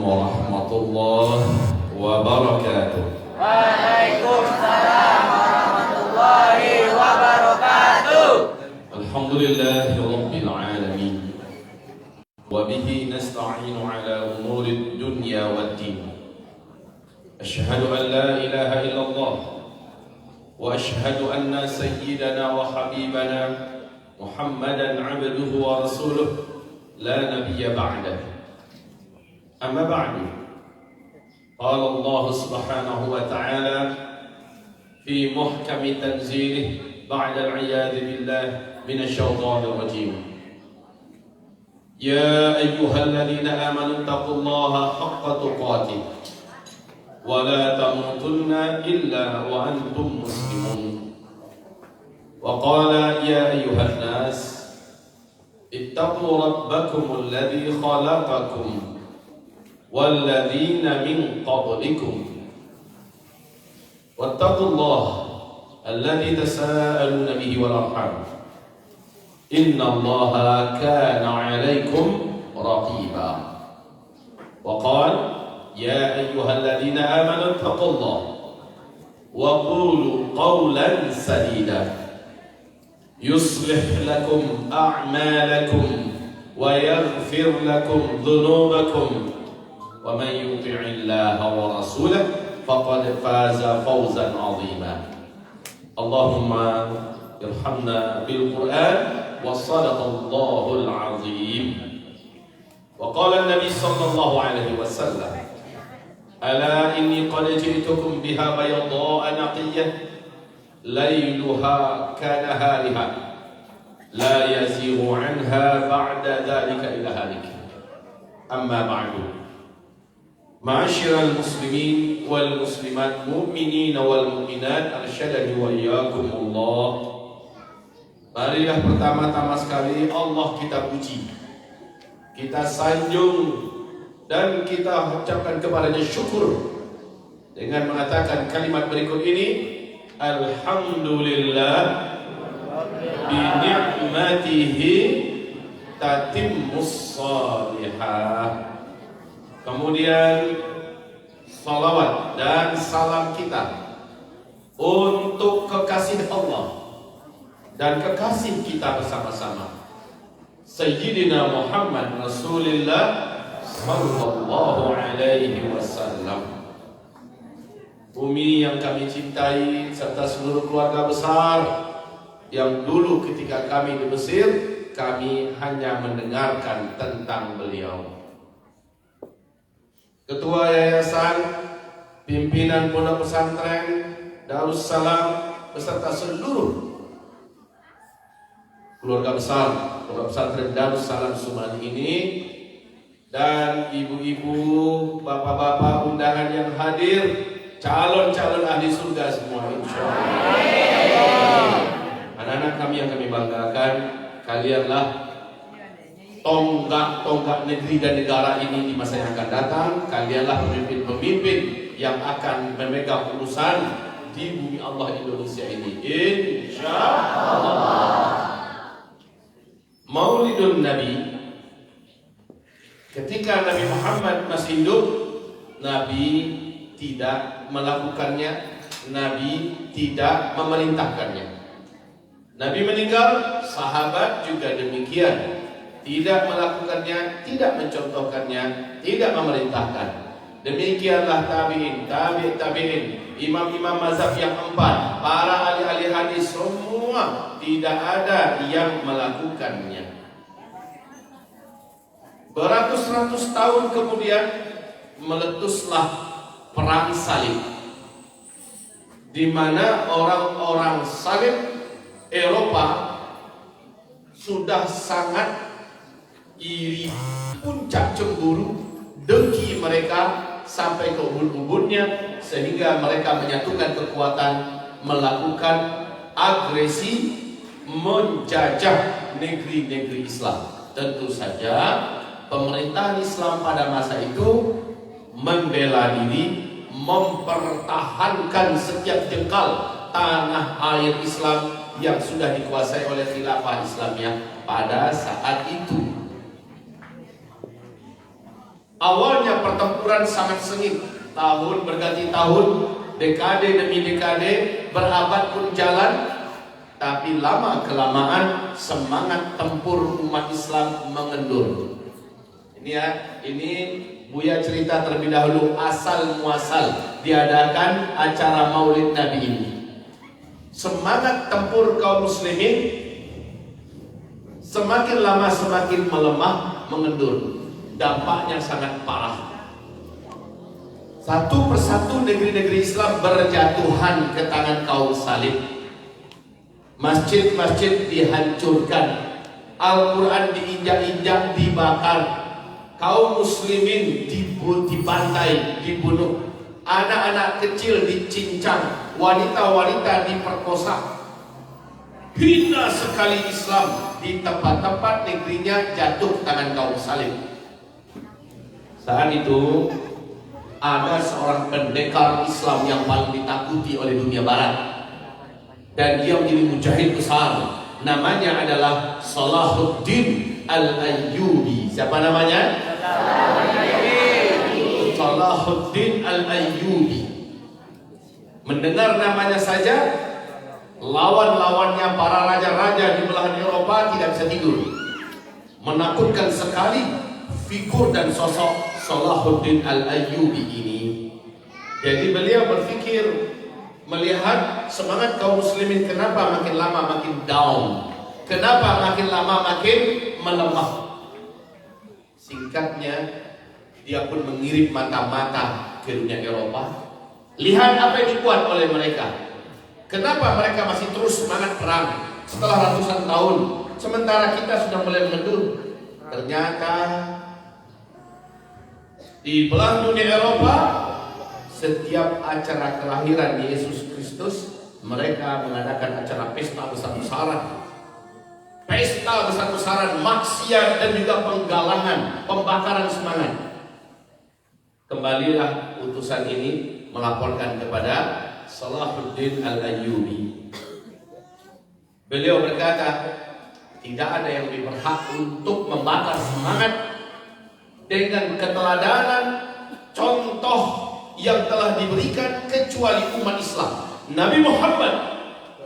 warahmatullahi wabarakatuh. Waalaikumsalam warahmatullahi wabarakatuh. Alhamdulillahi rabbil alamin. Wa bihi nasta'inu ala umuri dunya waddin. Asyhadu an la ilaha illallah wa asyhadu anna sayyidana wa habibana Muhammadan abduhu wa rasuluh la nabiyya ba'dah. Amma ba'du. Qala Allah subhanahu wa ta'ala fi muhkami tanzilih ba'da al-'iyadhi billah minasy syaithanir rajim. Ya ayyuhalladzina amanu taqullaha haqqa tuqatih wa la tamutunna illa wa antum muslimun. Wa qala ya ayyuhan nas ittaqu rabbakum alladhi khalaqakum walladzina min qablikum wattaqullaha alladhi tasaaluna bihi wal arham innallaha kana 'alaykum raqiba. Wa qala ya ayyuhalladzina amanu ittaqullaha wa qulu qawlan sadida yuslih lakum a'malakum wa yaghfir lakum dhunubakum wa man yuti'illaha wa rasulahu faqad faza fawzan 'azima. Allahumma irhamna bil Qur'an wa sadaqallahul 'azim. Wa qala an-nabi sallallahu alaihi wasallam ala inni qad ji'tukum biha bayda'a naqiyyah layluha kanahariha la yazighu anha ba'da dhalika ila halik. Amma ba'du. Ma'asyiral muslimin wal muslimat, mu'minin wal mu'minat, arsyadani wa iyyakumullah. Marilah pertama-tama sekali Allah kita puji, kita sanjung, dan kita ucapkan kepadanya syukur dengan mengatakan kalimat berikut ini: alhamdulillah bi ni'matihi tatimmus shalihah. Kemudian salawat dan salam kita untuk kekasih Allah dan kekasih kita bersama-sama Sayyidina Muhammad Rasulullah sallallahu alaihi wasallam. Bumi yang kami cintai serta seluruh keluarga besar yang dulu ketika kami di Mesir, kami hanya mendengarkan tentang beliau. Ketua Yayasan, pimpinan Pondok Pesantren Darussalam beserta seluruh keluarga besar Pondok Pesantren Darussalam Sumani ini, dan ibu-ibu, bapak-bapak undangan yang hadir, calon-calon ahli surga semua insyaallah. Anak-anak kami yang kami banggakan, kalianlah tonggak-tonggak negeri dan negara ini di masa yang akan datang. Kalianlah pemimpin-pemimpin yang akan memegang urusan di bumi Allah Indonesia ini insyaallah. Maulidun Nabi, ketika Nabi Muhammad masih hidup, Nabi tidak melakukannya, Nabi tidak memerintahkannya. Nabi meninggal, sahabat juga demikian, tidak melakukannya, tidak mencontohkannya, tidak memerintahkan. Demikianlah tabi'in, tabi'in, imam-imam mazhab yang empat, para ahli-ahli hadis, semua tidak ada yang melakukannya. Beratus-ratus tahun kemudian meletuslah perang salib, di mana orang-orang salib Eropa sudah sangat iri, puncak cemburu, dengki mereka sampai ke ubun-ubunnya, sehingga mereka menyatukan kekuatan melakukan agresi menjajah negeri-negeri Islam. Tentu saja pemerintahan Islam pada masa itu membela diri, mempertahankan setiap jengkal tanah air Islam yang sudah dikuasai oleh khilafah Islamiyah pada saat itu. Awalnya pertempuran sangat sengit, tahun berganti tahun, dekade demi dekade, berabad pun jalan. Tapi lama kelamaan semangat tempur umat Islam mengendur. Ini ya, ini Buya cerita terlebih dahulu asal muasal diadakan acara Maulid Nabi ini. Semangat tempur kaum muslimin semakin lama semakin melemah, mengendur. Dampaknya sangat parah. Satu persatu negeri-negeri Islam berjatuhan ke tangan kaum salib. Masjid-masjid dihancurkan, Al-Quran diinjak-injak, dibakar, kaum muslimin dibantai, dibunuh, anak-anak kecil dicincang, wanita-wanita diperkosa. Hina sekali Islam di tempat-tempat negerinya jatuh tangan kaum salib. Saat itu ada seorang pendekar Islam yang paling ditakuti oleh dunia barat, dan dia menjadi mujahid besar. Namanya adalah Salahuddin Al-Ayyubi. Siapa namanya? Salahuddin Al-Ayyubi. Mendengar namanya saja, lawan-lawannya para raja-raja di belahan Eropa tidak bisa tidur. Menakutkan sekali figur dan sosok Salahuddin Al-Ayyubi ini. Jadi beliau berpikir, melihat semangat kaum muslimin kenapa makin lama makin down, kenapa makin lama makin melemah. Singkatnya, dia pun mengirim mata-mata ke dunia Eropa. Lihat apa yang dibuat oleh mereka. Kenapa mereka masih terus semangat perang setelah ratusan tahun, sementara kita sudah mulai mengendur. Ternyata di belahan dunia Eropa, setiap acara kelahiran Yesus Kristus, mereka mengadakan acara pesta besar-besaran. Pesta besar-besaran, maksiat dan juga penggalangan, pembakaran semangat. Kembalilah utusan ini melaporkan kepada Salahuddin Al-Ayyubi. Beliau berkata, tidak ada yang lebih berhak untuk membakar semangat dengan keteladanan contoh yang telah diberikan kecuali umat Islam. Nabi Muhammad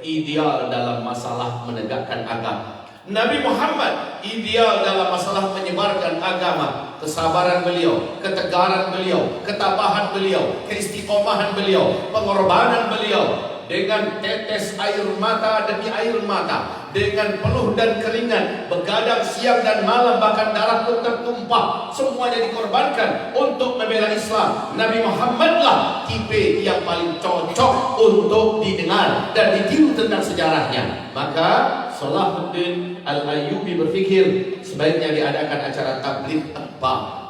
ideal dalam masalah menegakkan agama. Nabi Muhammad ideal dalam masalah menyebarkan agama. Kesabaran beliau, ketegaran beliau, ketabahan beliau, keistiqomahan beliau, pengorbanan beliau, dengan tetes air mata demi air mata, dengan peluh dan keringat, begadang siang dan malam, bahkan darah pun tertumpah, semuanya dikorbankan untuk membela Islam. Nabi Muhammadlah tipe yang paling cocok untuk didengar dan ditiru tentang sejarahnya. Maka Salahuddin Al-Ayyubi berpikir sebaiknya diadakan acara tabligh akbar.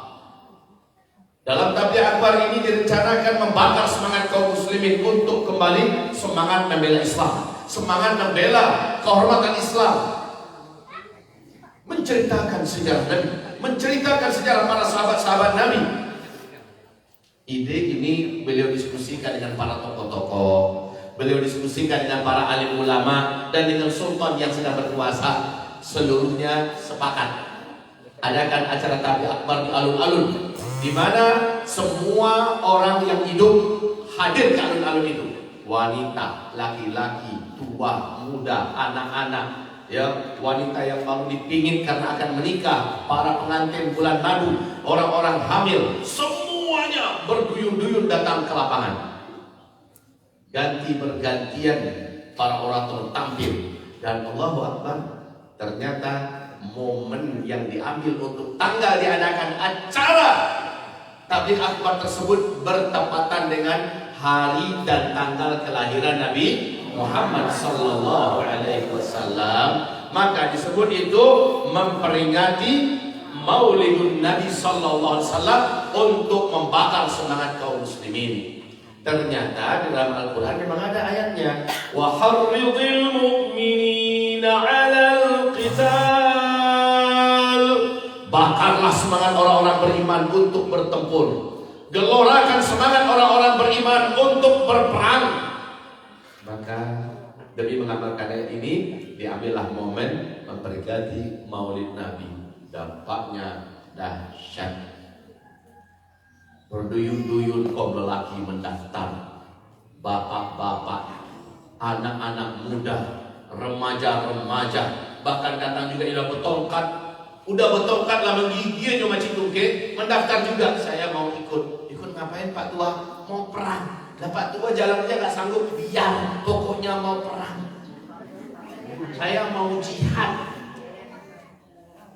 Dalam tabligh akbar ini direncanakan membakar semangat kaum muslimin untuk kembali semangat membela Islam, semangat membela kehormatan Islam, menceritakan sejarah Nabi, menceritakan sejarah para sahabat-sahabat Nabi. Ide ini beliau diskusikan dengan para tokoh-tokoh, beliau diskusikan dengan para alim ulama dan dengan sultan yang sedang berkuasa. Seluruhnya sepakat adakan acara tabligh akbar di alun-alun, di mana semua orang yang hidup hadir ke alun-alun itu. Wanita, laki-laki, tua, muda, anak-anak, ya, wanita yang baru dipingin karena akan menikah, para pengantin bulan madu, orang-orang hamil, semuanya berduyun-duyun datang ke lapangan. Ganti bergantian para orator tampil, dan Allahu Akbar, ternyata momen yang diambil untuk tanggal diadakan acara tabligh akbar tersebut bertepatan dengan hari dan tanggal kelahiran Nabi Muhammad sallallahu alaihi wasallam. Maka disebut itu memperingati Maulidun Nabi sallallahu alaihi wasallam untuk membakar semangat kaum muslimin. Ternyata di dalam Al-Quran memang ada ayatnya, wa harridil mu'minina 'alal qital. Bakarlah semangat orang-orang beriman untuk bertempur. Gelorakan semangat orang-orang beriman untuk berperang. Maka demi mengamalkan ayat ini, diambillah momen memperingati Maulid Nabi. Dampaknya dahsyat. Berduyun-duyun kaum lelaki mendaftar, bapak-bapak, anak-anak muda, remaja-remaja, bahkan datang juga udah bertongkat. Udah bertongkat lah menggigil cuma citungke, mendaftar juga. Saya mau ikut. Ikut ngapain Pak Tua? Mau perang. Lah Pak Tua jalannya gak sanggup, biar pokoknya mau perang. Saya mau jihad.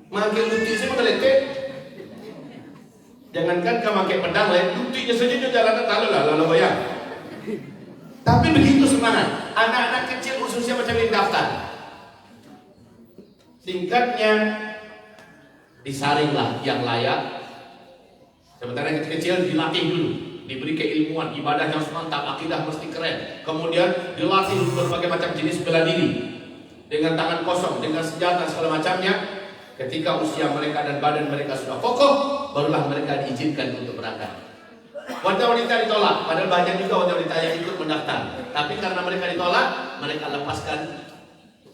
Makin luti saya mengelepet. Jangankan kau pakai pedang lain, lutinya saja dia jalan lalu bayang. Tapi begitu semangat. Anak-anak kecil khususnya macam ini daftar. Singkatnya, disaringlah yang layak. Sementara yang kecil-kecil dilatih dulu, diberi keilmuan, ibadah yang mantap, akidah mesti keren. Kemudian dilatih berbagai macam jenis bela diri dengan tangan kosong, dengan senjata segala macamnya. Ketika usia mereka dan badan mereka sudah kokoh, barulah mereka diizinkan untuk berangkat. Wanita-wanita ditolak, padahal banyak juga wanita yang ikut mendaftar. Tapi karena mereka ditolak, mereka lepaskan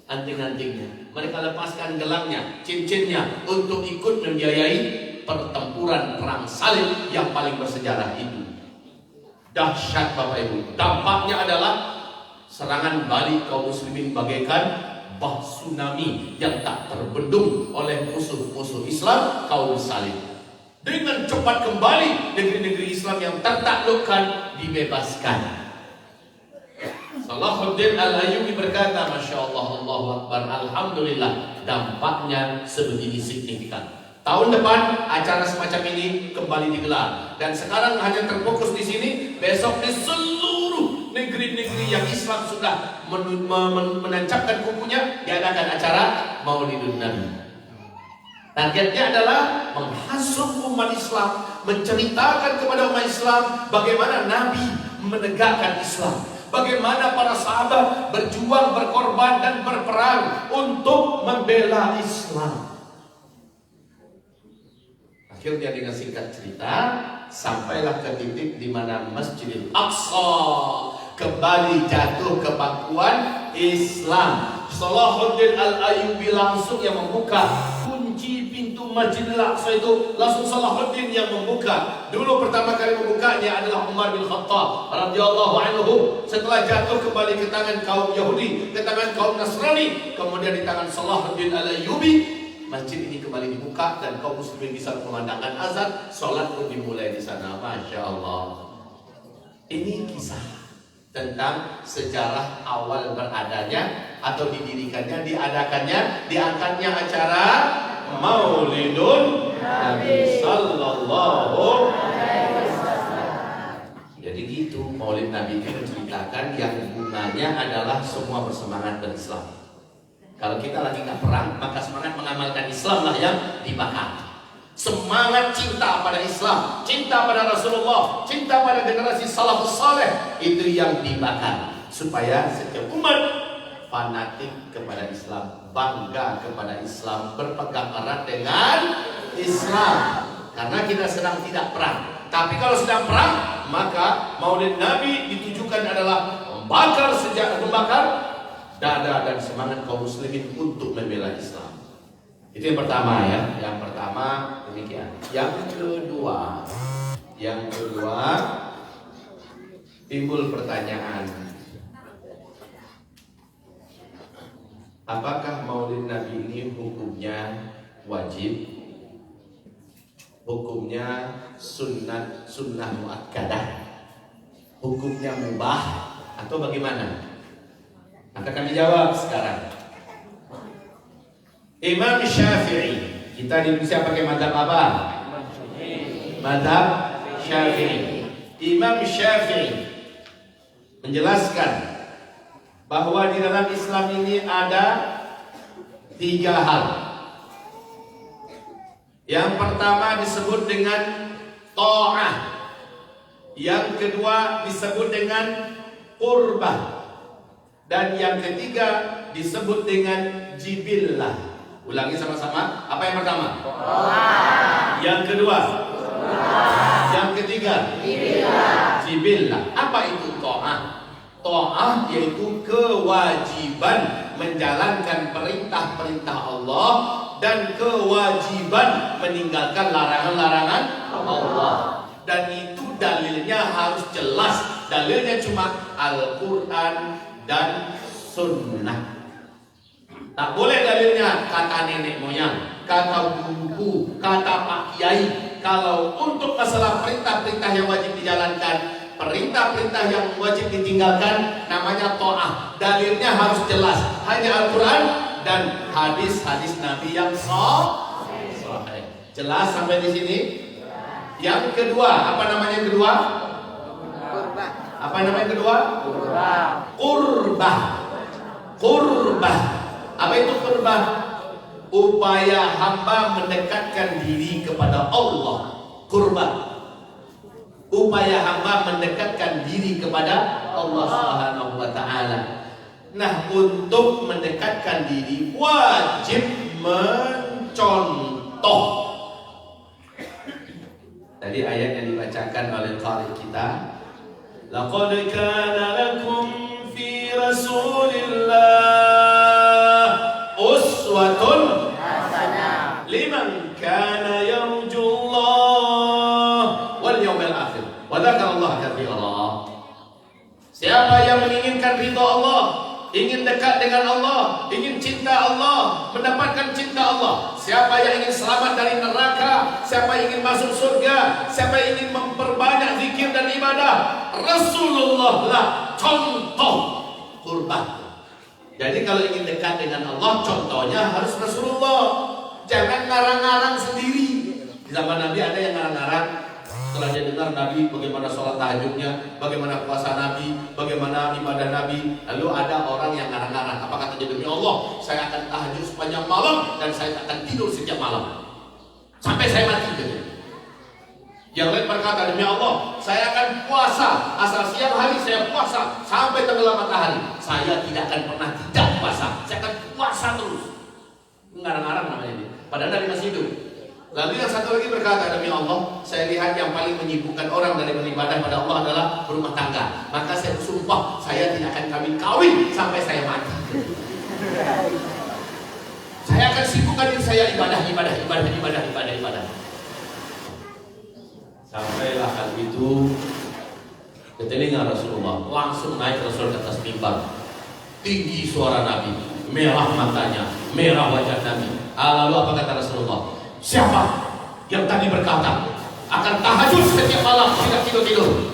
anting-antingnya, mereka lepaskan gelangnya, cincinnya untuk ikut membiayai pertempuran perang salib yang paling bersejarah itu. Dahsyat Bapak Ibu. Dampaknya adalah serangan balik kaum muslimin bagaikan bah tsunami yang tak terbendung oleh musuh-musuh Islam kaum salib. Dengan cepat kembali negeri-negeri Islam yang tertaklukkan dibebaskan. Salahuddin Al-Ayyubi berkata, Masya Allah, Allahu Akbar, Alhamdulillah, dampaknya sebegini signifikan. Tahun depan acara semacam ini kembali digelar, dan sekarang hanya terfokus di sini. Besok di seluruh negeri-negeri yang Islam sudah menancapkan kukunya diadakan acara Maulidun Nabi. Targetnya adalah menghasut umat Islam, menceritakan kepada umat Islam bagaimana Nabi menegakkan Islam, bagaimana para sahabat berjuang, berkorban dan berperang untuk membela Islam. Akhirnya dengan singkat cerita, sampailah ke titik di mana Masjidil Aqsa kembali jatuh ke pangkuan Islam. Salahuddin Al-Ayyubi langsung yang membuka kunci pintu Masjidil Aqsa itu, langsung Salahuddin yang membuka. Dulu pertama kali membukanya adalah Umar bin Khattab radhiyallahu anhu. Setelah jatuh kembali ke tangan kaum Yahudi, ke tangan kaum Nasrani, kemudian di tangan Salahuddin Al-Ayyubi, masjid ini kembali dibuka dan kaum muslimin bisa memandangkan azan, sholat pun dimulai di sana. Masya Allah. Ini kisah tentang sejarah awal beradanya atau didirikannya, diadakannya, diangkatnya acara Maulidun Nabi Sallallahu Alaihi Wasallam. Jadi gitu, Maulid Nabi itu menceritakan yang bunganya adalah semua bersemangat berislam. Kalau kita lagi nggak perang, maka semangat mengamalkan Islam lah yang dibakar. Semangat cinta pada Islam, cinta pada Rasulullah, cinta pada generasi salafus saleh, itu yang dibakar. Supaya setiap umat fanatik kepada Islam, bangga kepada Islam, berpegang erat dengan Islam. Karena kita sedang tidak perang. Tapi kalau sedang perang, maka Maulid Nabi ditujukan adalah membakar dada dan semangat kaum muslimin untuk membela Islam. Itu yang pertama ya. Yang pertama demikian. Yang kedua timbul pertanyaan, apakah Maulid Nabi ini hukumnya wajib, hukumnya sunnah muakkadah, hukumnya mubah, atau bagaimana? Maka kami jawab sekarang. Imam Syafi'i, kita di Indonesia pakai mazhab apa? Mazhab Syafi'i. Imam Syafi'i menjelaskan bahwa di dalam Islam ini ada 3 hal. Yang pertama disebut dengan ta'ah, yang kedua disebut dengan qurbah, dan yang ketiga disebut dengan jibillah. Ulangi sama-sama. Apa yang pertama? Ta'ah. Yang kedua? Ta'ah. Yang ketiga? Jibillah. Apa itu ta'ah? Ta'ah yaitu kewajiban menjalankan perintah-perintah Allah dan kewajiban meninggalkan larangan-larangan Allah. dan itu dalilnya harus jelas. Dalilnya cuma Al-Quran dan Sunnah. Tak boleh dalilnya kata nenek moyang, kata buku, kata Pak Kiai. Kalau untuk masalah perintah-perintah yang wajib dijalankan, perintah-perintah yang wajib ditinggalkan, namanya ta'ah. Dalilnya harus jelas, hanya Al-Quran dan hadis-hadis Nabi yang sahih. Jelas sampai di sini? Yang kedua, apa namanya yang kedua? Kurbah. Apa namanya yang kedua? Kurbah. Qurbah. Qurbah. Apa itu qurbah? Upaya hamba mendekatkan diri kepada Allah. Qurbah. Upaya hamba mendekatkan diri kepada Allah Subhanahu wa taala. Nah, untuk mendekatkan diri wajib mencontoh. Tadi ayat yang dibacakan oleh qari kita, laqad kana lakum fi Rasulillah uswatun Hasanah. liman kana yarjullah wal yawmil akhir wa dzakarallaha katsiran. Siapa yang menginginkan ridha Allah, ingin dekat dengan Allah, ingin cinta Allah, mendapatkan cinta Allah. Siapa yang ingin selamat dari neraka, siapa yang ingin masuk surga, siapa yang ingin memperbanyak zikir dan ibadah, Rasulullah lah contoh qurbah. Jadi kalau ingin dekat dengan Allah, contohnya harus Rasulullah. Jangan ngarang-ngarang sendiri. Di zaman Nabi ada yang ngarang-ngarang. Setelah dia dengar Nabi bagaimana sholat tahajudnya, bagaimana puasa Nabi, bagaimana ibadah Nabi, lalu ada orang yang ngarang-ngarang. Apa katanya? Demi Allah, saya akan tahajud sepanjang malam dan saya akan tidur setiap malam sampai saya mati. Gitu. Yang lain berkata, demi Allah, saya akan puasa asal siang hari saya puasa sampai tenggelam matahari. Saya tidak akan pernah tidak puasa. Saya akan puasa terus. Ngarang-ngarang namanya ini. Padahal Nabi masih hidup. Lalu yang satu lagi berkata, demi Allah, saya lihat yang paling menyibukkan orang dari beribadah pada Allah adalah berumah tangga. Maka saya bersumpah, saya tidak akan kawin sampai saya mati. Saya akan sibukkan diri saya ibadah. Sampailah hal itu ke telinga Rasulullah. Langsung naik Rasul ke atas mimbar. Tinggi suara Nabi, merah matanya, merah wajah Nabi. Lalu apa kata Rasulullah? Siapa yang tadi berkata akan tahajud setiap malam tidak tidur-tidur?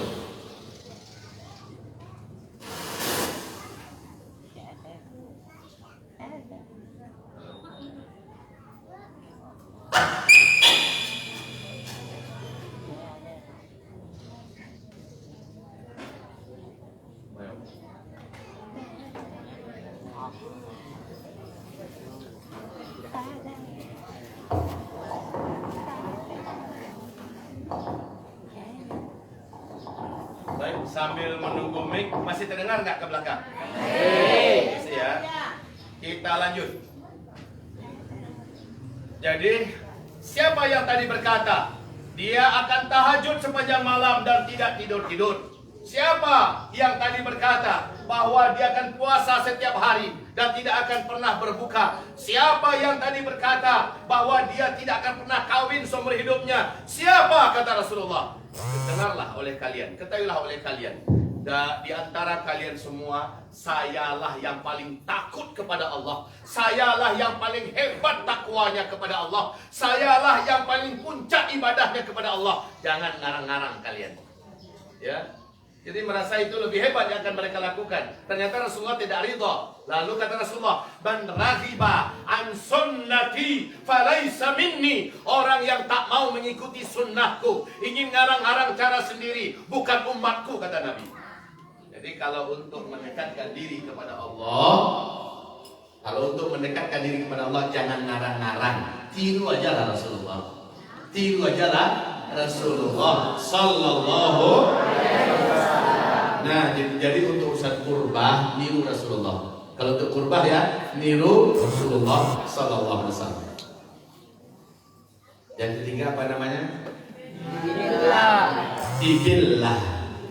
Baik, sambil menunggu mic, masih terdengar nggak ke belakang? Masih ya. Kita lanjut. Jadi, siapa yang tadi berkata dia akan tahajud sepanjang malam dan tidak tidur-tidur? Siapa yang tadi berkata bahwa dia akan puasa setiap hari dan tidak akan pernah berbuka? Siapa yang tadi berkata bahwa dia tidak akan pernah kawin seumur hidupnya? Siapa? Kata Rasulullah. Dengarlah oleh kalian, ketahuilah oleh kalian, di antara kalian semua, sayalah yang paling takut kepada Allah. Sayalah yang paling hebat takwanya kepada Allah. Sayalah yang paling puncak ibadahnya kepada Allah. Jangan ngarang-ngarang kalian. Ya. Jadi merasa itu lebih hebat yang akan mereka lakukan. Ternyata Rasulullah tidak ridha. Lalu kata Rasulullah, "Man raghiba an sunnati falaisa minni." Orang yang tak mau mengikuti sunnahku, ingin ngarang-ngarang cara sendiri, bukan umatku, kata Nabi. Jadi kalau untuk mendekatkan diri kepada Allah, jangan ngarang-ngarang. Tiru aja lah Rasulullah. Tiru aja lah Rasulullah sallallahu alaihi wasallam. Nah, jadi untuk urusan qurbah niru Rasulullah. Kalau untuk qurbah ya niru Rasulullah sallallahu alaihi wasallam. Yang ketiga apa namanya? Jibillah.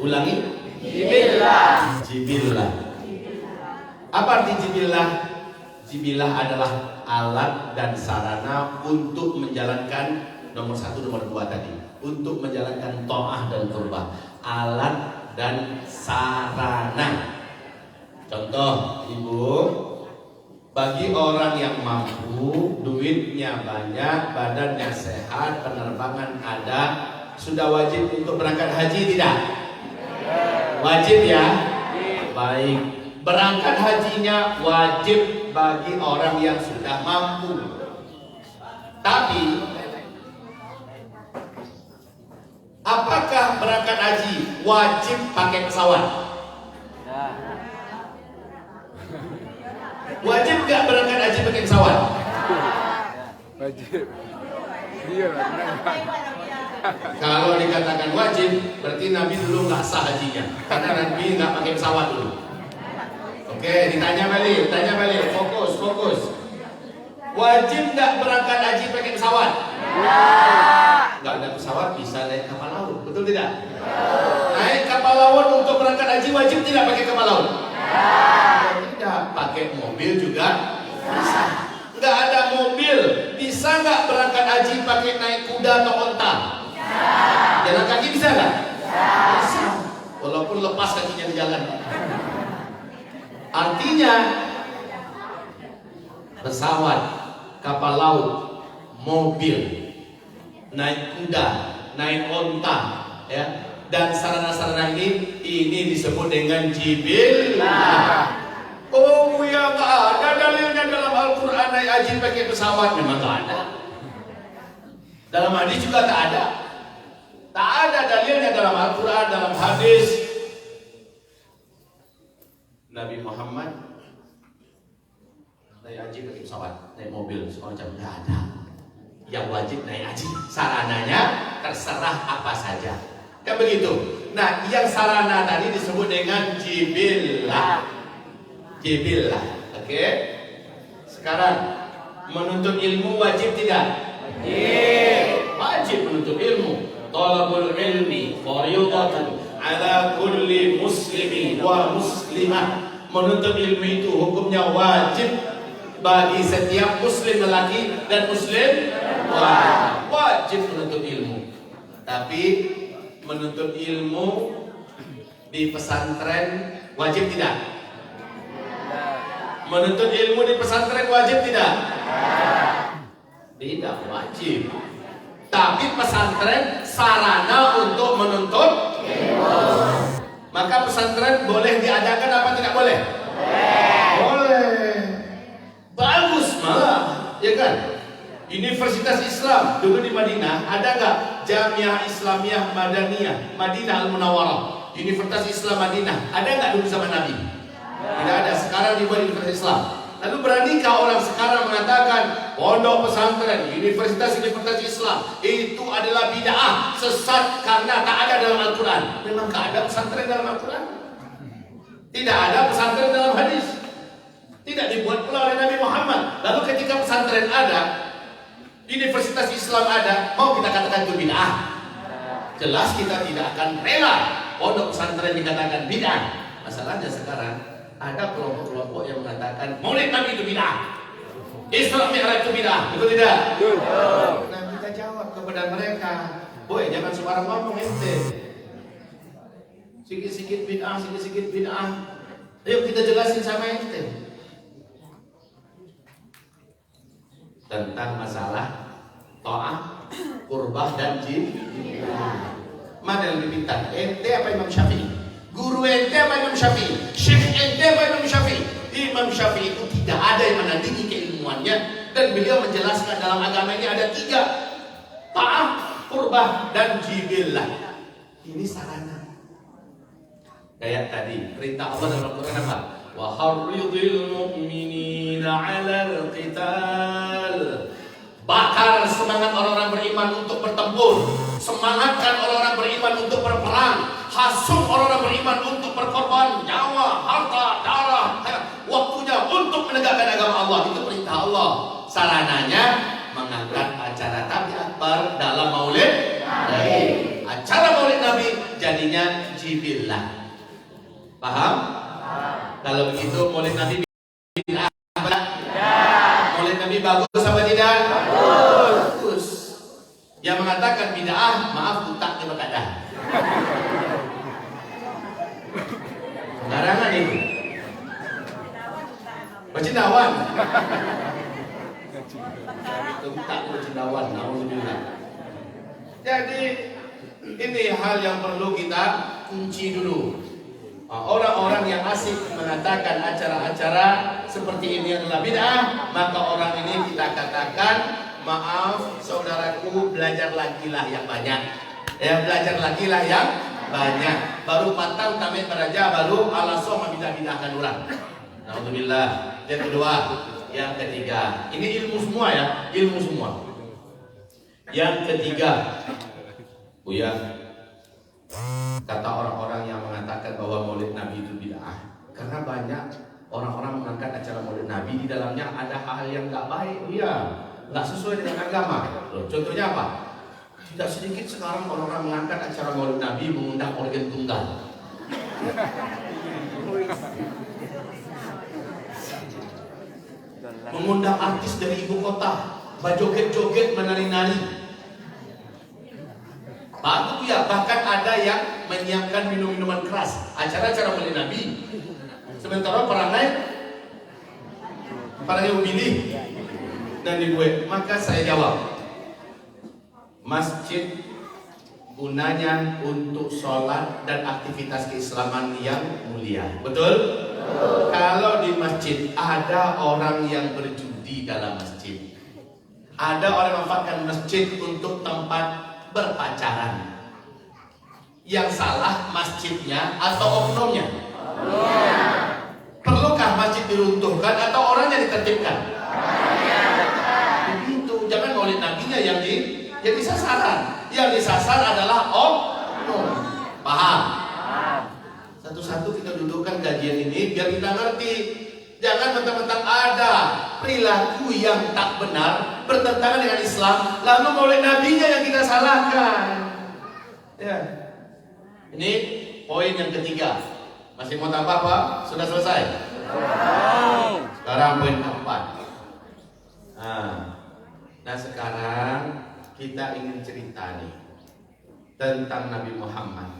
Ulangi. Jibillah. Apa arti jibillah? Jibillah adalah alat dan sarana untuk menjalankan nomor 1, nomor 2 tadi untuk menjalankan ta'ah dan qurbah, alat dan sarana. Contoh, Ibu, bagi orang yang mampu, duitnya banyak, badannya sehat, penerbangan ada, sudah wajib untuk berangkat haji tidak? Wajib ya? Baik. Berangkat hajinya wajib bagi orang yang sudah mampu. Tapi apakah berangkat haji wajib pakai pesawat? Wajib gak berangkat haji pakai pesawat? Wajib. Iya lah. Kalau dikatakan wajib, berarti Nabi dulu nggak sah hajinya, karena Nabi nggak pakai pesawat dulu. Oke, tanya balik, fokus. Wajib nggak berangkat haji pakai pesawat? Nggak ada pesawat, bisa naik kapal laut, betul tidak? Naik kapal laut untuk berangkat haji wajib tidak pakai kapal laut? Tidak, pakai mobil juga bisa. Nggak ada mobil, bisa nggak berangkat haji pakai naik kuda atau onta? Jalan kaki bisa nggak? Bisa, walaupun lepas kakinya di jalan. Artinya pesawat, kapal laut, mobil, naik kuda, naik onta, ya, dan sarana-sarana ini disebut dengan jibillah. Oh ya, nggak ada dalilnya dalam Al-Quran naik haji pakai pesawat, memang nggak ada. Dalam hadis juga tak ada. Tak ada dalilnya dalam Al-Quran, dalam hadis. Nabi Muhammad naik haji pakai pesawat, naik mobil, semacam nggak ada. Yang wajib naik haji, sarananya terserah apa saja. Kan begitu. Nah, yang sarana tadi disebut dengan jibillah. Jibillah, oke? Sekarang menuntut ilmu wajib tidak? Wajib menuntut ilmu. Talabul ilmi fardhatun ala kulli muslimin wa muslimah. Menuntut ilmu itu hukumnya wajib bagi setiap muslim lelaki dan muslim wajib menuntut ilmu. Tapi menuntut ilmu di pesantren wajib tidak? Menuntut ilmu di pesantren wajib tidak? Tidak wajib. Tapi pesantren sarana untuk menuntut ilmu. Maka pesantren boleh diadakan apa tidak boleh? Boleh. Bagus malah, ya kan? Universitas Islam dulu di Madinah ada nggak? Jamiah Islamiyah Madaniyah Madinah Al-Munawwarah. Universitas Islam Madinah ada nggak dulu zaman Nabi? Tidak ada. Sekarang dibuat Universitas Islam. Lalu beranikah orang sekarang mengatakan pondok pesantren, Universitas Islam itu adalah bid'ah, sesat karena tak ada dalam Al-Quran? Memang tak ada pesantren dalam Al-Quran. Tidak ada pesantren dalam hadis. Tidak dibuat pula oleh Nabi Muhammad. Lalu ketika pesantren ada, Universitas Islam ada, mau kita katakan itu bid'ah? Jelas kita tidak akan rela pondok pesantren dikatakan bid'ah. Masalahnya sekarang ada kelompok-kelompok yang mengatakan Maulid Nabi itu bid'ah, Isra Mi'raj itu bid'ah, betul tidak? Nah, kita jawab kepada mereka, boy, jangan sembarang ngomong ente. Sikit-sikit bid'ah. Ayo kita jelasin sama ente tentang masalah ta'ah, qurbah dan jibillah. Mana yang lebih pintar? Ente apa Imam Syafi'i? Guru ente apa Imam Syafi'i? Syekh ente apa Imam Syafi'i? Imam Syafi'i itu tidak ada yang menandingi keilmuannya, dan beliau menjelaskan dalam agama ini ada 3: ta'ah, qurbah, dan jibillah. Ini sarana. Kayak tadi perintah Allah dalam Al-Quran apa? Wa harridil mu'minina 'alal qital. Bakar semangat orang-orang beriman untuk bertempur, semangatkan orang-orang beriman untuk berperang, hasung orang-orang beriman untuk berkorban nyawa, harta, darah, waktunya untuk menegakkan agama Allah. Itu perintah Allah. Sarananya mengangkat acara Tabi Akbar dalam Maulid Nabi. Acara Maulid Nabi jadinya jibillah. Paham? Kalau begitu Maulid Nabi bid'ah apa? Maulid Nabi bagus apa tidak? Bagus. Yang mengatakan bid'ah, maaf utak ke bekadah. Larangan itu. Bercendawan. Itu utak bercendawan. Alhamdulillah. Jadi ini hal yang perlu kita kunci dulu. Orang-orang yang asik mengatakan acara-acara seperti ini adalah bid'ah, maka orang ini kita katakan, maaf saudaraku, belajar lagi lah yang banyak. Ya, belajar lagi lah yang banyak. Baru patang tamek beraja, baru alasoh bidah-bidahkan orang. Alhamdulillah. Yang kedua, yang ketiga. Ini ilmu semua ya, ilmu semua. Yang ketiga, Buya, kata orang-orang yang mengatakan bahwa Maulid Nabi itu bid'ah, karena banyak orang-orang mengangkat acara Maulid Nabi di dalamnya ada hal yang nggak baik, Buya, nggak sesuai dengan agama. Loh, contohnya apa? Tidak sedikit sekarang orang-orang mengangkat acara Maulid Nabi mengundang organ tunggal. Mengundang artis dari ibu kota, berjoget-joget, menari-nari. Bagus ya, bahkan ada yang menyiapkan minum-minuman keras, acara-acara Maulid Nabi. Sementara perangai memilih dan dibuat. Maka saya jawab, masjid gunanya untuk sholat dan aktivitas keislaman yang mulia. Betul? Kalau di masjid ada orang yang berjudi dalam masjid, ada orang yang memanfaatkan masjid untuk tempat berpacaran, yang salah masjidnya atau oknumnya? Perlukah masjid diruntuhkan atau orangnya ditertibkan? Begitu. Jangan Maulid Nabinya yang disasaran. Yang disasar adalah oknum. Paham? Satu-satu kita dudukkan kajian ini biar kita ngerti. Jangan mentang-mentang ada perilaku yang tak benar bertentangan dengan Islam, lalu Maulid Nabinya yang kita salahkan. Ya. Ini poin yang ketiga. Masih mau tambah Pak? Sudah selesai? Sekarang poin keempat. Nah sekarang kita ingin cerita nih tentang Nabi Muhammad.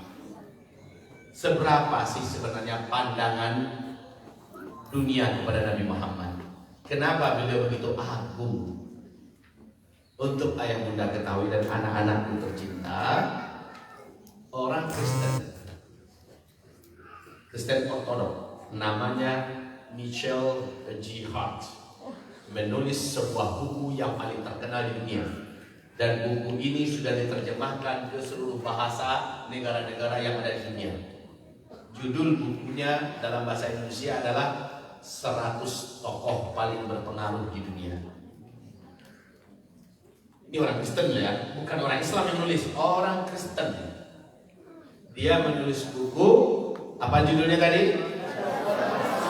Seberapa sih sebenarnya pandangan dunia kepada Nabi Muhammad? Kenapa beliau begitu agung? Untuk ayah bunda ketahui dan anak-anakku tercinta, orang Kristen Ortodok namanya Michel G. Hart menulis sebuah buku yang paling terkenal di dunia, dan buku ini sudah diterjemahkan ke seluruh bahasa negara-negara yang ada di dunia. Judul bukunya dalam bahasa Indonesia adalah 100 tokoh paling berpengaruh di dunia. Ini orang Kristen ya, bukan orang Islam yang menulis, orang Kristen. Dia menulis buku, apa judulnya tadi?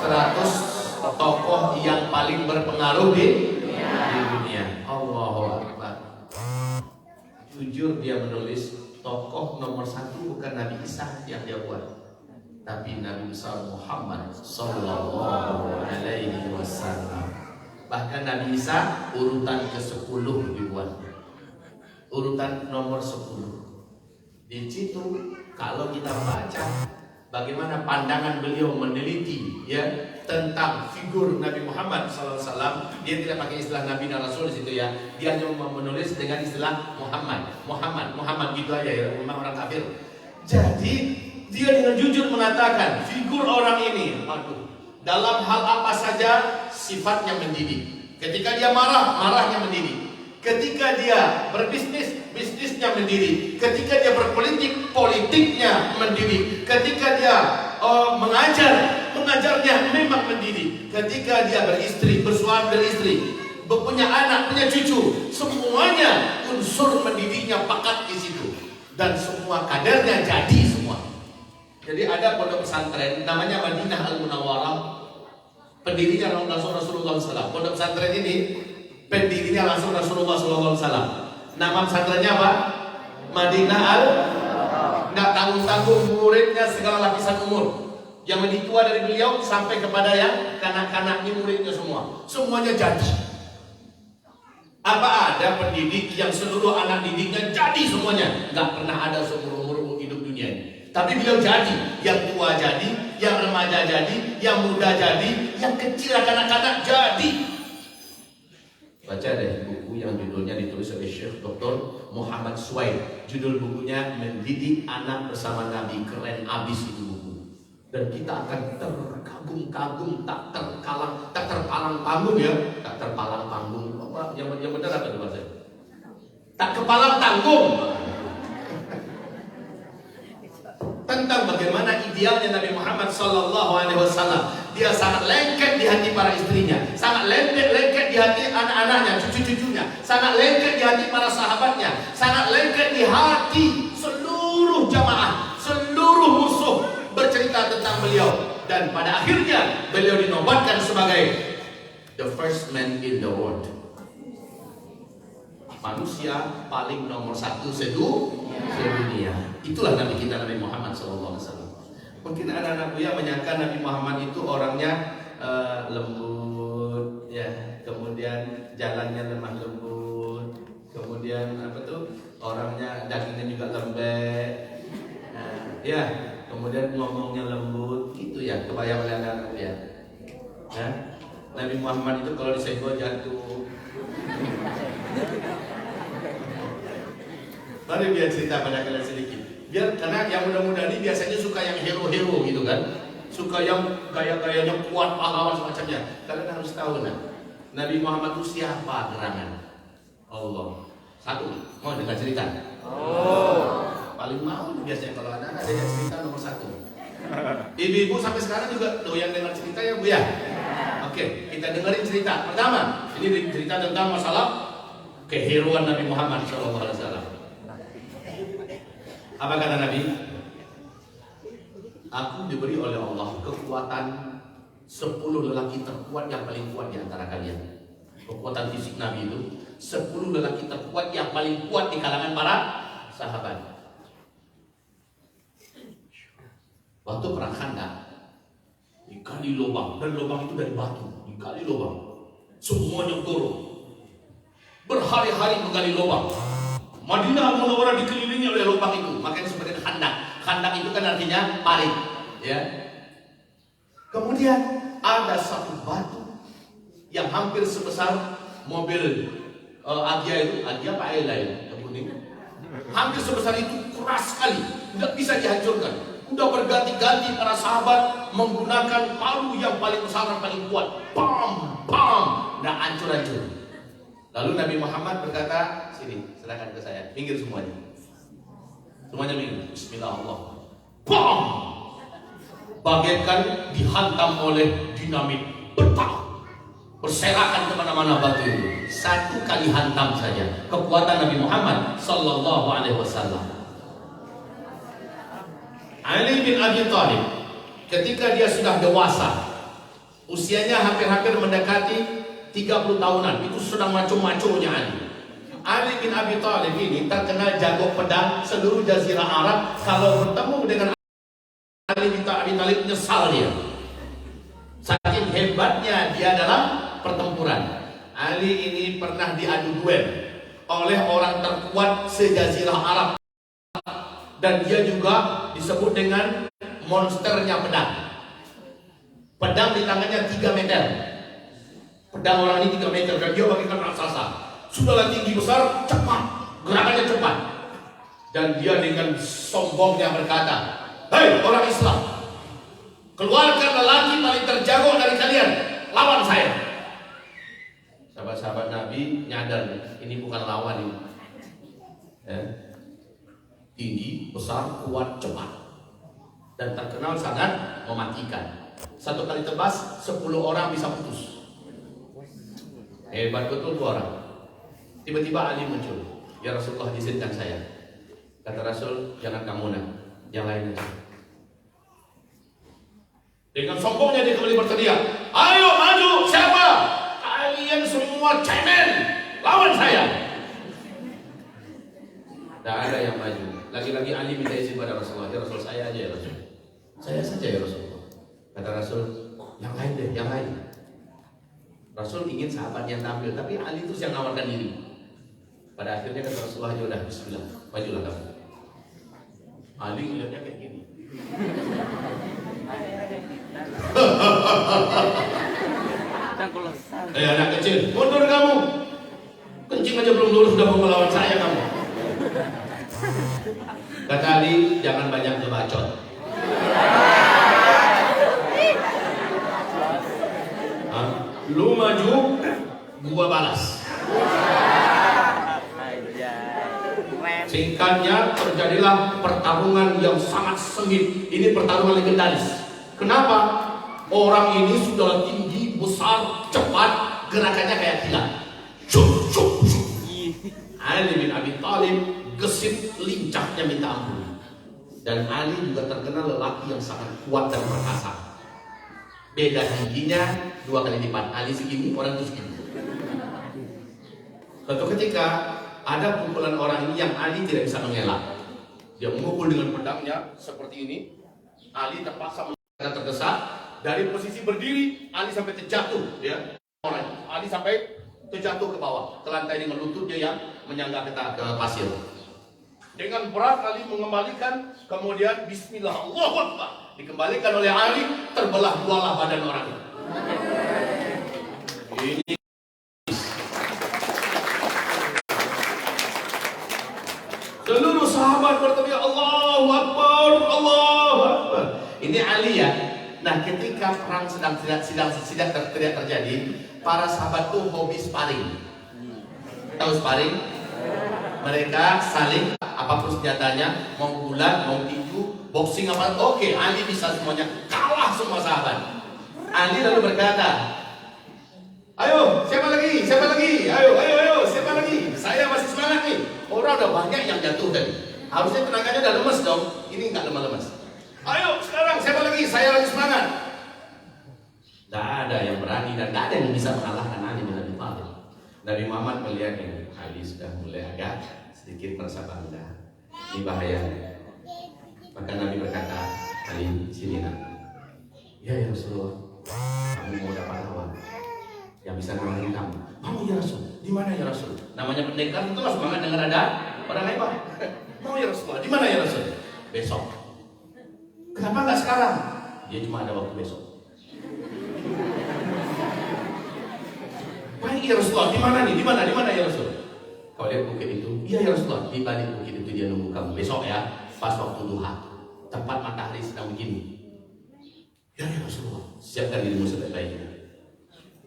100 tokoh yang paling berpengaruh di dunia. Allahu Akbar. Jujur dia menulis tokoh nomor 1 bukan Nabi Isa yang dia buat, tapi Nabi besar Muhammad Sallallahu Alaihi Wasallam. Bahkan Nabi Isa urutan ke-10 dibuat, urutan nomor 10. Di situ kalau kita baca bagaimana pandangan beliau meneliti ya tentang figur Nabi Muhammad SAW, dia tidak pakai istilah Nabi dan Rasul di situ ya. Dia hanya menulis dengan istilah Muhammad gitu aja ya, memang orang kafir. Jadi dia dengan jujur mengatakan figur orang ini, dalam hal apa saja sifatnya mendidik. Ketika dia marah, marahnya mendidik. Ketika dia berbisnis, bisnisnya mendidik. Ketika dia berpolitik, politiknya mendidik. Ketika dia mengajar, mengajarnya memang mendidik. Ketika dia beristri, bersuami, beristri, punya anak, punya cucu, semuanya unsur mendidiknya pakat di situ. Dan semua kadernya jadi semua. Jadi ada pondok pesantren namanya Madinah Al-Munawwarah. Pendirinya langsung Rasulullah SAW. Pondok pesantren ini pendirinya langsung Rasulullah SAW. Nama pesantrennya apa? Madinah Nggak tanggung-tanggung, muridnya segala lapisan umur. Yang lebih tua dari beliau sampai kepada yang kanak-kanaknya muridnya semua. Semuanya jadi. Apa ada pendidik yang seluruh anak didiknya jadi semuanya? Nggak pernah ada seumur-umur hidup dunia ini. Tapi beliau jadi, yang tua jadi, yang remaja jadi, yang muda jadi, yang kecil kanak-kanak jadi. Baca deh buku yang judulnya ditulis oleh Syekh Dr. Muhammad Suwaid. Judul bukunya Mendidik Anak Bersama Nabi. Keren abis itu buku. Dan kita akan terkagum-kagum, tak terpalang panggung ya, tak terpalang panggung. Apa yang benar apa itu bahasa? Tak kepalang tanggung. Tentang bagaimana idealnya Nabi Muhammad SAW. Dia sangat lengket di hati para istrinya, sangat lengket di hati anak-anaknya, cucu-cucunya, sangat lengket di hati para sahabatnya, sangat lengket di hati seluruh jamaah, seluruh musuh bercerita tentang beliau. Dan pada akhirnya beliau dinobatkan sebagai the first man in the world, manusia paling nomor satu sedunia. Itulah Nabi kita, Nabi Muhammad SAW. Mungkin anak-anak Buya menyangka Nabi Muhammad itu orangnya lembut, ya, kemudian jalannya lemah lembut, kemudian apa tuh, orangnya dagingnya juga lembek, ya, kemudian ngomongnya lembut, gitu ya, kebayang oleh anak-anak Buya. Ya? Nabi Muhammad itu kalau disenggol jatuh. Mari biar cerita pada kalian sedikit. Biar, karena yang muda-muda ini biasanya suka yang hero-hero gitu kan, suka yang gaya-gayanya kuat, pahlawan semacamnya. Kalian harus tahu Nabi Muhammad itu siapa gerangan Allah. Satu, mau dengar cerita? Oh, paling mau biasanya kalau anak-anak ada yang cerita nomor satu. Ibu-ibu sampai sekarang juga doyan dengar cerita ya Bu ya? Oke, kita dengerin cerita. Pertama, ini cerita tentang masalah keheroan Nabi Muhammad SAW. Apa kata Nabi? Aku diberi oleh Allah kekuatan 10 lelaki terkuat yang paling kuat di antara kalian. Kekuatan fisik Nabi itu 10 lelaki terkuat yang paling kuat di kalangan para sahabat. Waktu perang Khandaq, dikali lubang, dan lubang itu dari batu, dikali lubang, semuanya turun, berhari-hari menggali lubang. Madinah Munawwarah dikelilingi oleh lubang itu, makanya seperti Khandaq. Khandaq itu kan artinya parit, ya. Kemudian ada satu batu yang hampir sebesar mobil Agia itu, Agia Pak Ela yang kuning, hampir sebesar itu, keras sekali, nggak bisa dihancurkan. Udah berganti-ganti para sahabat menggunakan palu yang paling besar dan paling kuat, pam, nggak hancur-hancur. Lalu Nabi Muhammad berkata, sini, serahkan ke saya, minggir semuanya. Semuanya minggir. Bismillah. Bam! Bagaikan dihantam oleh dinamit. Betak! Berserakan kemana-mana batu itu. Satu kali hantam saja. Kekuatan Nabi Muhammad Sallallahu Alaihi Wasallam. Ali bin Abi Thalib, ketika dia sudah dewasa, usianya hampir-hampir mendekati 30 tahunan, itu sedang maco-maconya Ali. Ali bin Abi Thalib ini terkenal jago pedang seluruh jazirah Arab. Kalau bertemu dengan Ali bin Abi Thalib nyesal dia. Saking hebatnya dia dalam pertempuran. Ali ini pernah diadu duel oleh orang terkuat sejazirah Arab. Dan dia juga disebut dengan monsternya pedang. Pedang di tangannya 3 meter. Pedang orang ini 3 meter dan dia bagaikan raksasa. Sudahlah tinggi besar, cepat, gerakannya cepat. Dan dia dengan sombongnya berkata, "Hei orang Islam, keluarkan lelaki paling terjago dari kalian, lawan saya." Sahabat-sahabat Nabi nyadar, ini bukan lawan ini. Ya. Tinggi, besar, kuat, cepat, dan terkenal sangat mematikan. Satu kali tebas 10 orang bisa putus. Hebat betul 2 orang. Tiba-tiba Ali muncul. Ya Rasulullah, izinkan saya. Kata Rasul, jangan kamu nak, yang lain aja. Dengan sombongnya dia kembali berteriak, "Ayo maju, siapa? Kalian semua cemen, lawan saya." Tidak ada yang maju. Lagi-lagi Ali minta izin pada Rasulullah. Ya Rasul, saya aja ya Rasul. Saya saja ya Rasulullah. Kata Rasul, yang lain deh, yang lain. Rasul ingin sahabatnya tampil, tapi Ali terus yang nawarkan diri. Pada akhirnya kata Rasulullah, "Ya udah, bismillah, majulah kamu." Ali ngeliatnya kayak gini. Anak kecil, mundur kamu. Kencing aja belum lulus udah mau melawan saya kamu. Kata Ali, jangan banyak ngebacot. Lu maju, gua balas. Singkatnya terjadilah pertarungan yang sangat sengit. Ini pertarungan legendaris. Kenapa? Orang ini sudah tinggi, besar, cepat, gerakannya kayak kilat. Ali bin Abi Thalib gesit lincahnya minta ampun. Dan Ali juga terkenal lelaki yang sangat kuat dan perkasa. Beda tingginya 2 kali lipat. Ali segini, orang itu segini. Suatu ketika ada pukulan orang ini yang Ali tidak bisa mengelak. Dia memukul dengan pedangnya seperti ini. Ali terpaksa terdesak. Dari posisi berdiri, Ali sampai terjatuh. Ya. Ali sampai terjatuh ke bawah, ke lantai dengan lututnya yang menyangga ke pasir. Dengan berat Ali mengembalikan, kemudian Bismillah, Allahu Akbar, dikembalikan oleh Ali, terbelah dualah badan orang. Ini seluruh sahabat berteriak Allahu Akbar, Allahu Akbar. Ini Ali ya. Nah, ketika perang sedang terjadi, para sahabat tuh hobi sparring. Tahu sparring? Mereka saling apapun senjatanya, mau gulat, mau tinju, boxing apa, oke, Ali bisa semuanya, kalah semua sahabat. Ali lalu berkata, ayo, siapa lagi? Ayo, siapa lagi? Saya masih semangat nih. Orang udah banyak yang jatuh tadi. Harusnya tenaganya udah lemes dong. Ini nggak lemas-lemas. Ayo sekarang, siapa lagi? Saya lagi semangat. Tidak ada yang berani dan tidak ada yang bisa mengalahkan Ali bin Abi Thalib. Nabi Muhammad melihat ini, Ali sudah mulai agak sedikit merasa bangga. Ini bahaya. Maka Nabi berkata, Ali, sini nak. Ya Rasulullah, kamu mau dapat lawan yang bisa ngalahin kamu. Mau ya Rasul? Di mana ya Rasul? Namanya pendekar itu langsung semangat dengan ada orang hebat. Mau ya Rasulullah? Di mana ya Rasul? Besok. Kenapa nggak sekarang? Dia cuma ada waktu besok. Baik ya Rasulullah, di mana nih? Di mana ya Rasul? Kau lihat bukit itu? Iya ya Rasulullah, di balik bukit itu dia nunggu kamu besok ya, pas waktu duha, tepat matahari sedang begini. Ya Rasulullah, siapkan dirimu sebaik-baiknya.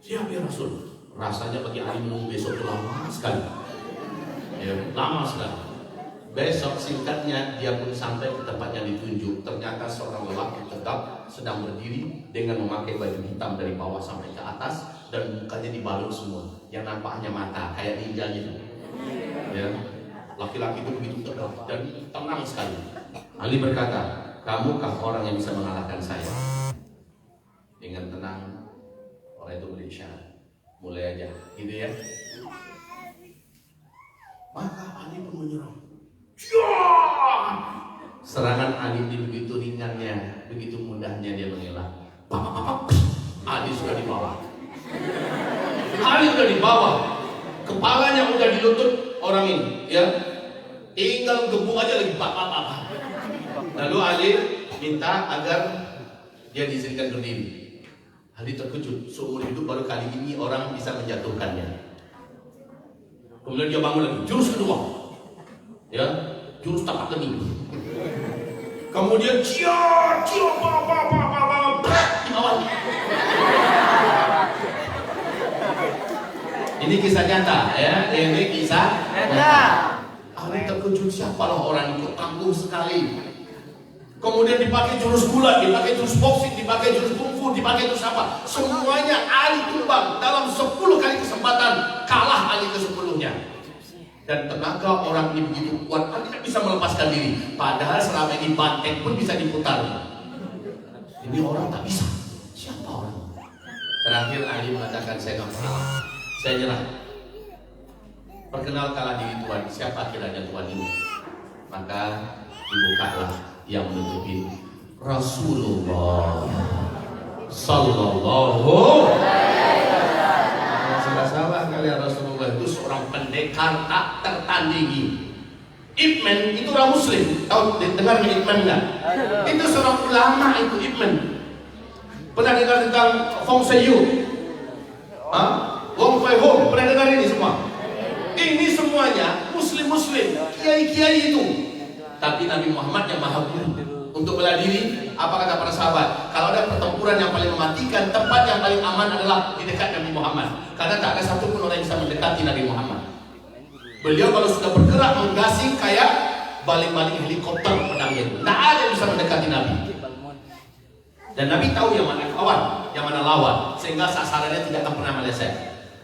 Siap ya Rasul. Rasanya bagi Ali menunggu besok itu lama sekali. Ya, lama sekali. Besok singkatnya dia pun sampai ke tempat yang ditunjuk. Ternyata seorang lelaki tegap sedang berdiri dengan memakai baju hitam dari bawah sampai ke atas dan mukanya dibalut semua. Yang nampak hanya mata kayak ninja gitu. Ya, laki-laki itu begitu tegap dan tenang sekali. Ali berkata, "Kamukah orang yang bisa mengalahkan saya?" Dengan tenang orang itu berisyarat. Mulai aja, gitu ya. Maka Ali pun menyerang. Serangan Ali begitu ringannya, begitu mudahnya dia mengelak. Ali sudah di bawah. Ali sudah di bawah. Kepalanya udah di lutut orang ini, ya. Tinggal gebuk aja lagi pak. Lalu Ali minta agar dia diizinkan berdiri. Ali terkejut, seumur hidup baru kali ini orang bisa menjatuhkannya. Kemudian dia bangun lagi, jurus kedua. Ya, jurus tapak geni. Kemudian di bawah. Ini kisah nyata, ya. Ini kisah nyata. Ali terkejut, siapalah orang itu tangguh sekali. Kemudian dipakai jurus gulat, dipakai jurus boxing, dipakai jurus kungfu, dipakai jurus apa? Semuanya Ali tumbang dalam 10 kali kesempatan, kalah Ali ke-10-nya. Dan tenaga orang ini begitu kuat, Ali tidak bisa melepaskan diri. Padahal selama ini banteng pun bisa diputar. Ini orang tak bisa. Siapa orang? Terakhir Ali mengatakan, saya nggak kalah, saya nyerah. Perkenalkanlah diri Tuhan, siapa kiranya Tuhan ini? Maka dibukalah yang menutupi Rasulullah Sallallahu Alaihi Wasallam. Para sahabat kalian Rasulullah itu seorang pendekar tak tertandingi. Ibn itu orang Muslim. Tahu dengar Ibn enggak? Itu seorang ulama itu Ibn. Pernah dengar tentang Feng Shui? Wong Fei Hong, pernah dengar ini semua? Ini semuanya Muslim-Muslim, kiai-kiai itu. Tapi Nabi Muhammad yang maha guru. Untuk bela diri, apa kata para sahabat? Kalau ada pertempuran yang paling mematikan, tempat yang paling aman adalah di dekat Nabi Muhammad. Karena tak ada satupun orang yang bisa mendekati Nabi Muhammad. Beliau kalau sudah bergerak menggasing kayak baling-baling helikopter pedangnya. Tidak ada yang bisa mendekati Nabi. Dan Nabi tahu yang mana kawan, yang mana lawan, sehingga sasarannya tidak akan pernah meleset.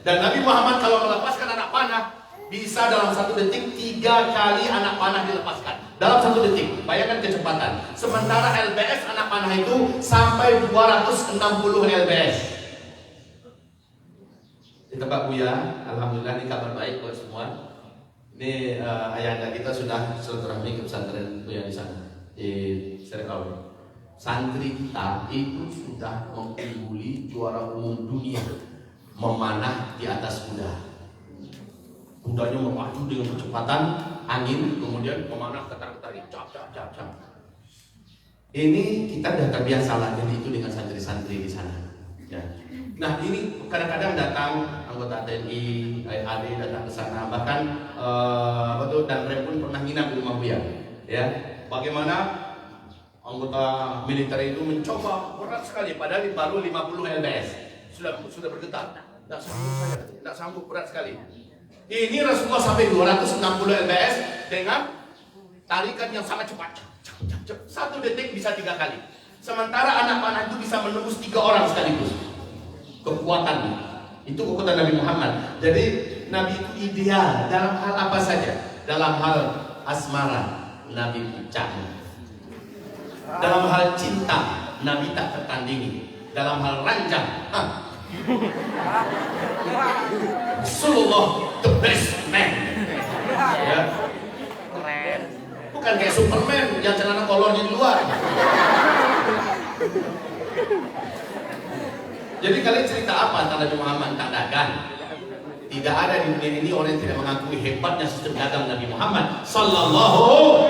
Dan Nabi Muhammad kalau melepaskan anak panah, bisa dalam 1 detik 3 kali anak panah dilepaskan. Dalam 1 detik, bayangkan kecepatan. Sementara LBS anak panah itu sampai 260 LBS. Di tempat Buya, alhamdulillah ini kabar baik buat semua. Ini ayahanda kita sudah silaturahmi ke pesantren Buya di sana di Serekawi. Santri kita itu sudah mengungguli juara umum dunia memanah di atas kuda. Kudanya memaju dengan kecepatan angin, kemudian memanah ketar-ketar, cap. Ini kita sudah terbiasa lah jadi itu dengan santri-santri di sana. Ya. Nah ini kadang-kadang datang anggota TNI, AD datang ke sana, bahkan dan Rem pun pernah nginap di rumah Buya. Ya, bagaimana anggota militer itu mencoba berat sekali, padahal baru 50 lbs sudah bergetar. Tidak sanggup saya, tidak sanggup, berat sekali. Ini Rasulullah sampai 260 lbs dengan tarikan yang sangat cepat. 1 detik bisa 3 kali. Sementara anak panah itu bisa menembus 3 orang sekaligus. Kekuatan itu kekuatan Nabi Muhammad. Jadi Nabi itu ideal dalam hal apa saja. Dalam hal asmara, Nabi puncak. Dalam hal cinta, Nabi tak tertandingi. Dalam hal ranjang, Rasulullah the best man. Ya. Bukan kayak Superman yang celana kolornya di luar. Jadi kalian cerita apa tentang Nabi Muhammad? Tak dagang. Tidak ada di dunia ini orang yang tidak mengakui hebatnya sistem dagang Nabi Muhammad Sallallahu.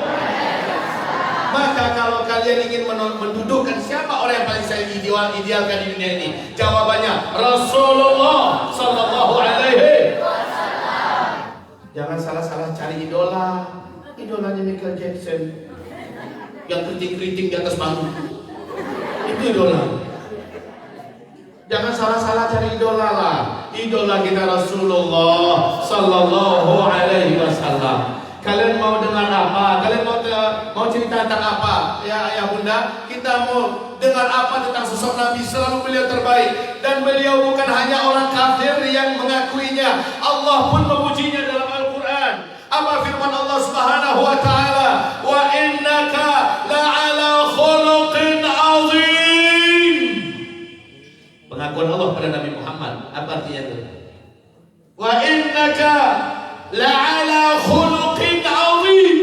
Maka kalau kalian ingin mendudukkan siapa orang yang paling saya idealkan di dunia ini, jawabannya Rasulullah Sallallahu Alaihi Wasallam. Jangan salah-salah cari idola. Idolanya Michael Jackson yang keriting-keriting di atas panggung. Itu idola. Jangan salah-salah cari idola lah. Idola kita Rasulullah Sallallahu Alaihi Wasallam. Kalian mau dengar apa? Kalian mau cerita tentang apa? Ya ayah bunda, kita mau dengar apa tentang sosok Nabi? Selalu beliau terbaik. Dan beliau bukan hanya orang kafir yang mengakuinya, Allah pun memujinya dalam Al-Quran. Apa firman Allah Subhanahu wa taala? Wa innaka la'ala khuluqin azim. Pengakuan Allah pada Nabi Muhammad, apa artinya itu? Wa innaka la'ala khuluqin azim.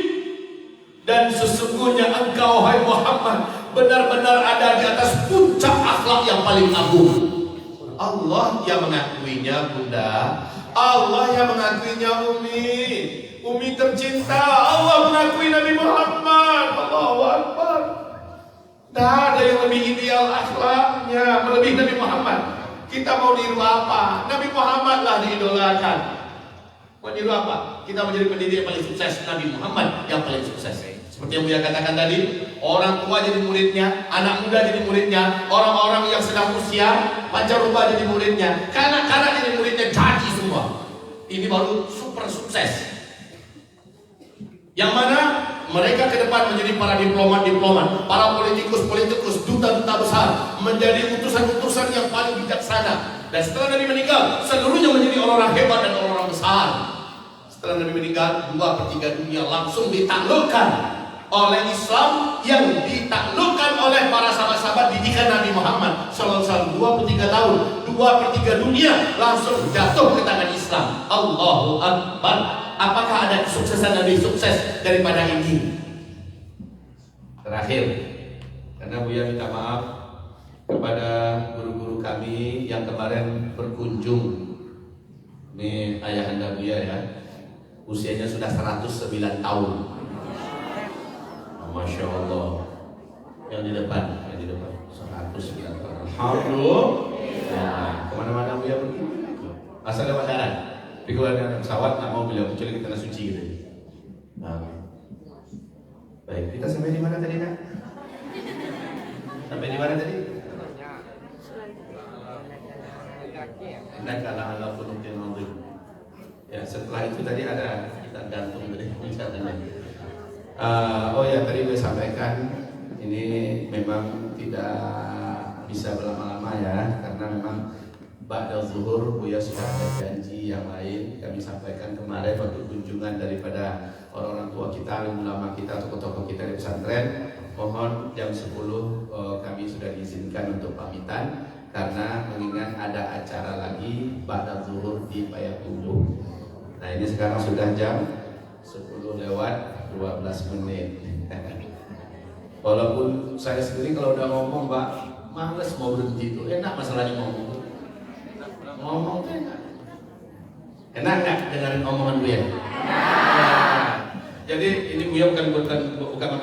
Dan sesungguhnya engkau hai Muhammad benar-benar ada di atas puncak akhlak yang paling agung. Allah yang mengakuinya bunda, Allah yang mengakuinya Umi tercinta, Allah mengakui Nabi Muhammad. Allahu Akbar. Tidak ada yang lebih ideal akhlaknya melebihi Nabi Muhammad. Kita mau niru apa? Nabi Muhammad lah diidolakan. Mau niru apa? Kita menjadi pendiri yang paling sukses, Nabi Muhammad yang paling sukses. Seperti yang Buya katakan tadi, orang tua jadi muridnya, anak muda jadi muridnya, orang-orang yang sedang usia pancaruba jadi muridnya, kanak-kanak jadi muridnya, jadi semua. Ini baru super sukses. Yang mana mereka ke depan menjadi para diplomat, para politikus, duta-duta besar, menjadi utusan-utusan yang paling bijaksana. Dan setelah Nabi meninggal, seluruhnya menjadi orang-orang hebat dan orang-orang besar. Setelah Nabi meninggal, 2/3 dunia langsung ditaklukkan oleh Islam yang ditaklukkan oleh para sahabat-sahabat didikan Nabi Muhammad SAW. 2/3 tahun, 2/3 dunia langsung jatuh ke tangan Islam. Allahu Akbar. Apakah ada kesuksesan lebih sukses daripada ini? Terakhir, karena Buya minta maaf kepada guru-guru kami yang kemarin berkunjung Ini ayahanda Buya ya. Usianya sudah 109 tahun. Masya Allah. Yang di depan, 109 tahun. Alhamdulillah. Ya, kemana-mana Buya pergi. Asal lewat darat. Tapi kalau ada pesawat nggak mau beliau kecuali ke tanah suci gitu. Nah. Baik, kita sampai di mana tadi nak? Sampai di mana tadi? Innaka la'ala khuluqin 'adzim. Ya, setelah itu tadi ada kita gantung dari bicaranya. Oh ya, tadi gue sampaikan ini memang tidak bisa berlama-lama ya, karena memang ba'da zuhur Buya sudah ada janji yang lain. Kami sampaikan kemarin waktu kunjungan daripada orang-orang tua kita, alim ulama kita, tokoh-tokoh kita di pesantren. Mohon jam 10 kami sudah diizinkan untuk pamitan karena mengingat ada acara lagi ba'da zuhur di Payakumbuh. Nah ini sekarang sudah jam 10 lewat 12 menit. Walaupun saya sendiri kalau udah ngomong Mbak, males mau berhenti itu. Enak masalahnya ngomong tuh enak. Enak nggak dengerin omongan gue ya? Jadi ini Buya bukan